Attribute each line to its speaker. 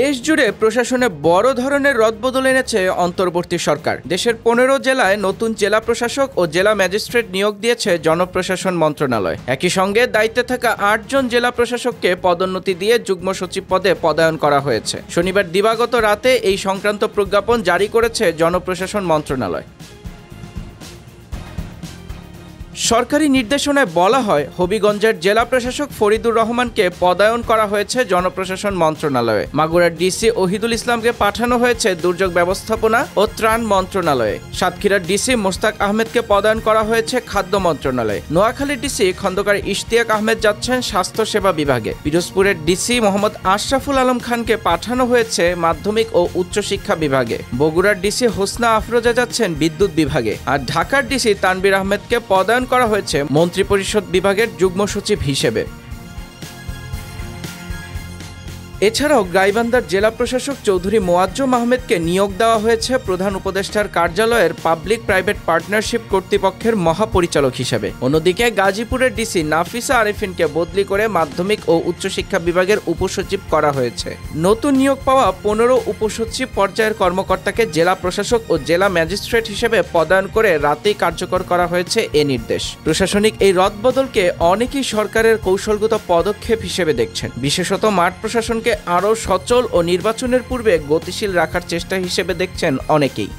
Speaker 1: দেশ জুড়ে প্রশাসনে বড় ধরনের রদবদল এনেছে অন্তর্বর্তী সরকার। দেশের 15 জেলায় নতুন জেলা প্রশাসক ও জেলা ম্যাজিস্ট্রেট নিয়োগ দিয়েছে জনপ্রশাসন মন্ত্রণালয়। একই সঙ্গে দায়িত্বে থাকা 8 জন জেলা প্রশাসককে পদোন্নতি দিয়ে যুগ্ম সচিব পদে পদায়ন করা হয়েছে। শনিবার দিবাগত রাতে এই সংক্রান্ত প্রজ্ঞাপন জারি করেছে জনপ্রশাসন মন্ত্রণালয়। সরকারি নির্দেশনায় বলা হয়, হবিগঞ্জের জেলা প্রশাসক ফরিদুর রহমানকে পদায়ন করা হয়েছে জনপ্রশাসন মন্ত্রণালয়ে। মাগুরার ডিসি ওহিদুল ইসলামকে পাঠানো হয়েছে দুর্যোগ ব্যবস্থাপনা ও ত্রাণ মন্ত্রণালয়ে। সাতক্ষীরার ডিসি মোস্তাক আহমেদকে পদায়ন করা হয়েছে খাদ্য মন্ত্রণালয়ে। নোয়াখালীর ডিসি খন্দকার ইশতিয়াক আহমেদ যাচ্ছেন স্বাস্থ্য সেবা বিভাগে। পিরোজপুরের ডিসি মোহাম্মদ আশরাফুল আলম খানকে পাঠানো হয়েছে মাধ্যমিক ও উচ্চশিক্ষা বিভাগে। বগুড়ার ডিসি হোসনা আফরোজা যাচ্ছেন বিদ্যুৎ বিভাগে। আর ঢাকার ডিসি তানবীর আহমেদকে পদায়ন করা হয়েছে মন্ত্রিপরিষদ বিভাগের যুগ্ম সচিব হিসেবে। এছাড়াও গাইবান্ধার জেলা প্রশাসক চৌধুরী মোয়াজ্জম আহমেদকে নিয়োগ দেওয়া হয়েছে প্রধান উপদেষ্টার কার্যালয়ের পাবলিক প্রাইভেট পার্টনারশিপ কর্তৃপক্ষের মহাপরিচালক হিসেবে। অন্যদিকে গাজীপুরের ডিসি নাফিসা আরেফিনকে বদলি করে মাধ্যমিক ও উচ্চশিক্ষা বিভাগের উপসচিব করা হয়েছে। নতুন নিয়োগ পাওয়া 15 উপসচিব পর্যায়ের কর্মকর্তাকে জেলা প্রশাসক ও জেলা ম্যাজিস্ট্রেট হিসেবে পদায়ন করে রাতেই কার্যকর করা হয়েছে এ নির্দেশ। প্রশাসনিক এই রদবদলকে অনেকেই সরকারের কৌশলগত পদক্ষেপ হিসেবে দেখছেন। বিশেষত মাঠ প্রশাসনকে আরও সচল ও নির্বাচনের পূর্বে গতিশীল রাখার চেষ্টা হিসেবে দেখছেন অনেকেই।